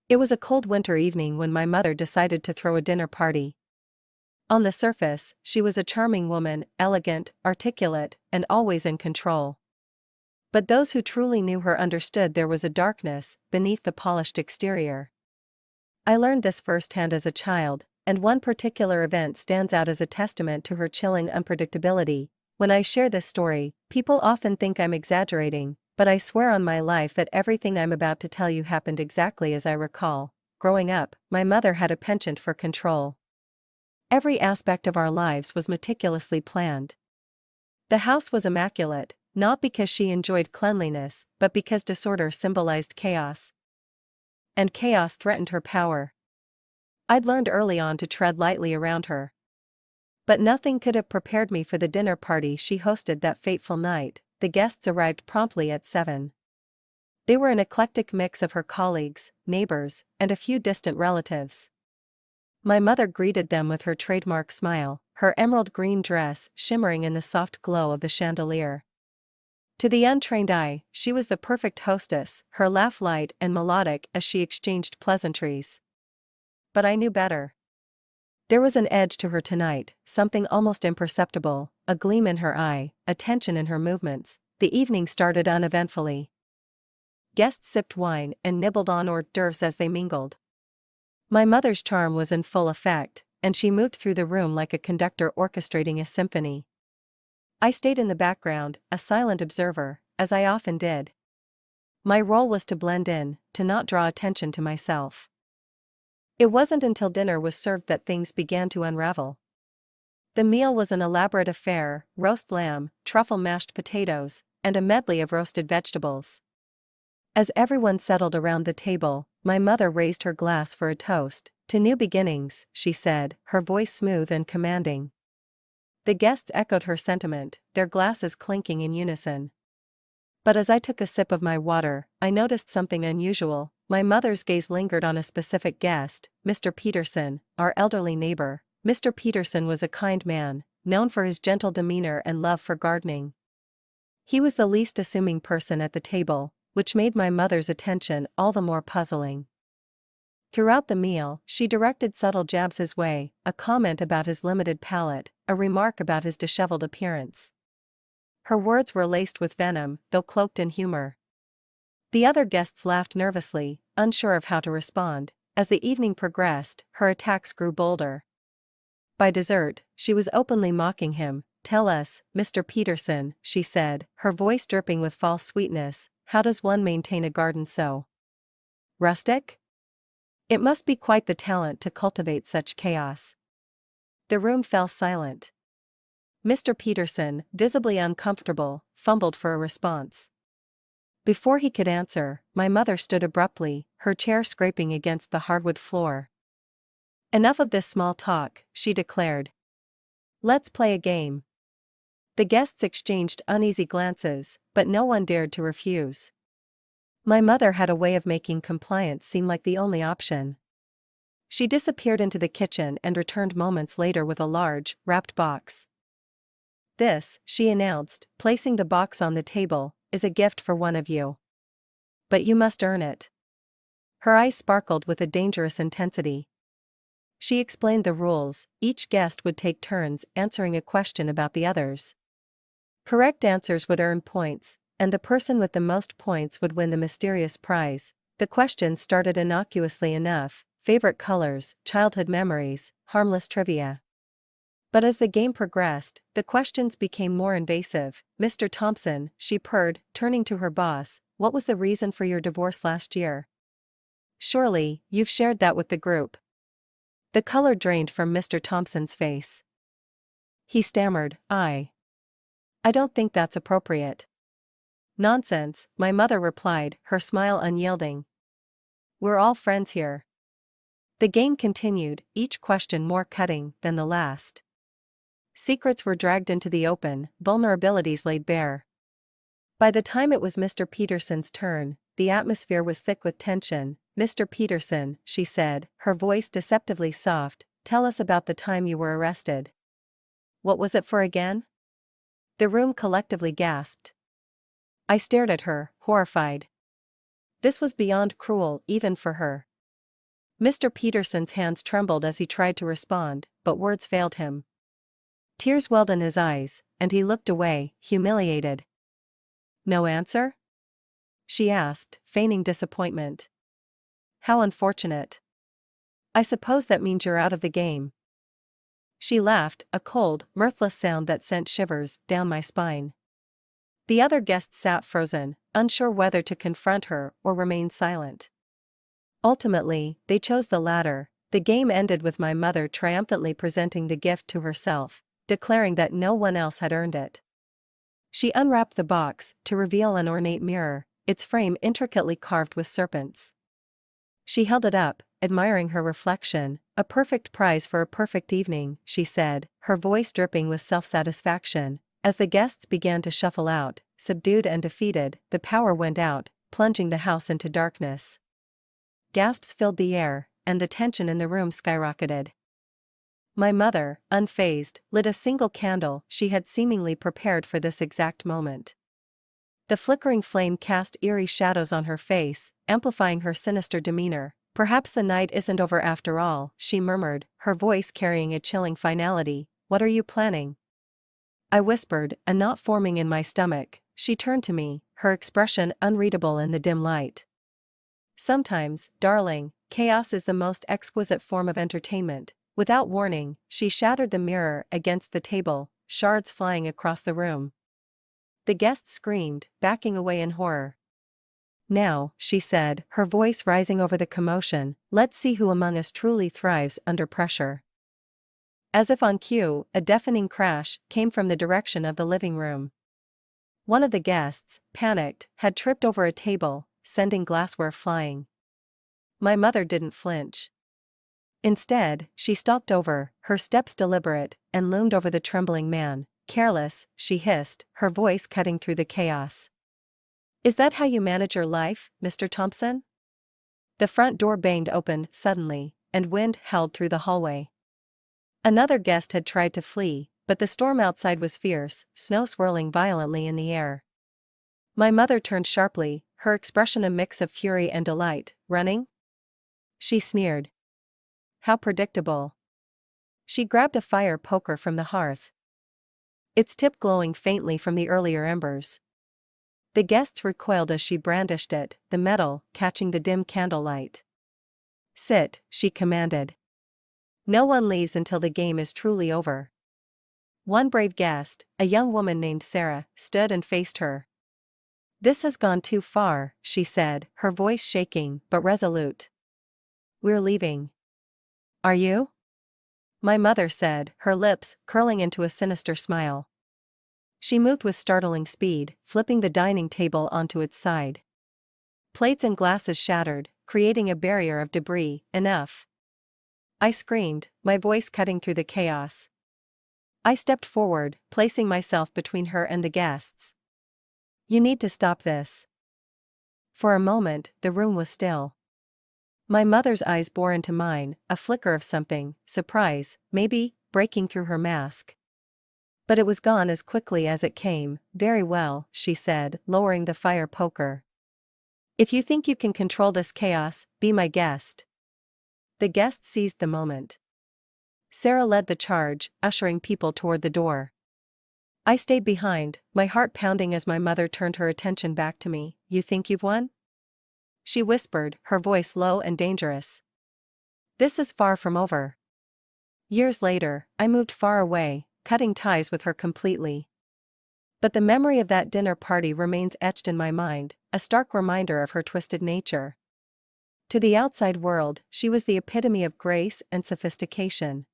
It was a cold winter evening when my mother decided to throw a dinner party. On the surface, she was a charming woman, elegant, articulate, and always in control. But those who truly knew her understood there was a darkness beneath the polished exterior. I learned this firsthand as a child, and one particular event stands out as a testament to her chilling unpredictability. When I share this story, people often think I'm exaggerating, but I swear on my life that everything I'm about to tell you happened exactly as I recall. Growing up, my mother had a penchant for control. Every aspect of our lives was meticulously planned. The house was immaculate, not because she enjoyed cleanliness, but because disorder symbolized chaos. And chaos threatened her power. I'd learned early on to tread lightly around her. But nothing could have prepared me for the dinner party she hosted that fateful night. The guests arrived promptly at 7. They were an eclectic mix of her colleagues, neighbors, and a few distant relatives. My mother greeted them with her trademark smile, her emerald green dress shimmering in the soft glow of the chandelier. To the untrained eye, she was the perfect hostess, her laugh light and melodic as she exchanged pleasantries. But I knew better. There was an edge to her tonight, something almost imperceptible, a gleam in her eye, a tension in her movements. The evening started uneventfully. Guests sipped wine and nibbled on hors d'oeuvres as they mingled. My mother's charm was in full effect, and she moved through the room like a conductor orchestrating a symphony. I stayed in the background, a silent observer, as I often did. My role was to blend in, to not draw attention to myself. It wasn't until dinner was served that things began to unravel. The meal was an elaborate affair: roast lamb, truffle mashed potatoes, and a medley of roasted vegetables. As everyone settled around the table, my mother raised her glass for a toast. "To new beginnings," she said, her voice smooth and commanding. The guests echoed her sentiment, their glasses clinking in unison. But as I took a sip of my water, I noticed something unusual. My mother's gaze lingered on a specific guest, Mr. Peterson, our elderly neighbor. Mr. Peterson was a kind man, known for his gentle demeanor and love for gardening. He was the least assuming person at the table, which made my mother's attention all the more puzzling. Throughout the meal, she directed subtle jabs his way, a comment about his limited palate, a remark about his disheveled appearance. Her words were laced with venom, though cloaked in humor. The other guests laughed nervously, unsure of how to respond. As the evening progressed, her attacks grew bolder. By dessert, she was openly mocking him. "Tell us, Mr. Peterson," she said, her voice dripping with false sweetness, "how does one maintain a garden so rustic? It must be quite the talent to cultivate such chaos." The room fell silent. Mr. Peterson, visibly uncomfortable, fumbled for a response. Before he could answer, my mother stood abruptly, her chair scraping against the hardwood floor. "Enough of this small talk," she declared. "Let's play a game." The guests exchanged uneasy glances, but no one dared to refuse. My mother had a way of making compliance seem like the only option. She disappeared into the kitchen and returned moments later with a large, wrapped box. "This," she announced, placing the box on the table, "is a gift for one of you. But you must earn it." Her eyes sparkled with a dangerous intensity. She explained the rules: each guest would take turns answering a question about the others. Correct answers would earn points, and the person with the most points would win the mysterious prize. The questions started innocuously enough: favorite colors, childhood memories, harmless trivia. But as the game progressed, the questions became more invasive. "Mr. Thompson," she purred, turning to her boss, "what was the reason for your divorce last year? Surely, you've shared that with the group." The color drained from Mr. Thompson's face. He stammered, I don't think that's appropriate." "Nonsense," my mother replied, her smile unyielding. "We're all friends here." The game continued, each question more cutting than the last. Secrets were dragged into the open, vulnerabilities laid bare. By the time it was Mr. Peterson's turn, the atmosphere was thick with tension. "Mr. Peterson," she said, her voice deceptively soft, "tell us about the time you were arrested. What was it for again?" The room collectively gasped. I stared at her, horrified. This was beyond cruel, even for her. Mr. Peterson's hands trembled as he tried to respond, but words failed him. Tears welled in his eyes, and he looked away, humiliated. No answer? She asked, feigning disappointment. How unfortunate. I suppose that means you're out of the game. She laughed, a cold, mirthless sound that sent shivers down my spine. The other guests sat frozen, unsure whether to confront her or remain silent. Ultimately, they chose the latter. The game ended with my mother triumphantly presenting the gift to herself, declaring that no one else had earned it. She unwrapped the box to reveal an ornate mirror, its frame intricately carved with serpents. She held it up, admiring her reflection. A perfect prize for a perfect evening, she said, her voice dripping with self-satisfaction. As the guests began to shuffle out, subdued and defeated, the power went out, plunging the house into darkness. Gasps filled the air, and the tension in the room skyrocketed. My mother, unfazed, lit a single candle she had seemingly prepared for this exact moment. The flickering flame cast eerie shadows on her face, amplifying her sinister demeanor. Perhaps the night isn't over after all, she murmured, her voice carrying a chilling finality. What are you planning? I whispered, a knot forming in my stomach. She turned to me, her expression unreadable in the dim light. Sometimes, darling, chaos is the most exquisite form of entertainment. Without warning, she shattered the mirror against the table, shards flying across the room. The guests screamed, backing away in horror. Now, she said, her voice rising over the commotion, let's see who among us truly thrives under pressure. As if on cue, a deafening crash came from the direction of the living room. One of the guests, panicked, had tripped over a table, sending glassware flying. My mother didn't flinch. Instead, she stalked over, her steps deliberate, and loomed over the trembling man. Careless, she hissed, her voice cutting through the chaos. Is that how you manage your life, Mr. Thompson? The front door banged open suddenly, and wind howled through the hallway. Another guest had tried to flee, but the storm outside was fierce, snow swirling violently in the air. My mother turned sharply, her expression a mix of fury and delight. Running? She sneered. How predictable. She grabbed a fire poker from the hearth, its tip glowing faintly from the earlier embers. The guests recoiled as she brandished it, the metal catching the dim candlelight. Sit, she commanded. No one leaves until the game is truly over. One brave guest, a young woman named Sarah, stood and faced her. This has gone too far, she said, her voice shaking but resolute. We're leaving. Are you? My mother said, her lips curling into a sinister smile. She moved with startling speed, flipping the dining table onto its side. Plates and glasses shattered, creating a barrier of debris. Enough. I screamed, my voice cutting through the chaos. I stepped forward, placing myself between her and the guests. You need to stop this. For a moment, the room was still. My mother's eyes bore into mine, a flicker of something, surprise, maybe, breaking through her mask. But it was gone as quickly as it came. Very well, she said, lowering the fire poker. If you think you can control this chaos, be my guest. The guests seized the moment. Sarah led the charge, ushering people toward the door. I stayed behind, my heart pounding as my mother turned her attention back to me. You think you've won? She whispered, her voice low and dangerous. This is far from over. Years later, I moved far away, cutting ties with her completely. But the memory of that dinner party remains etched in my mind, a stark reminder of her twisted nature. To the outside world, she was the epitome of grace and sophistication.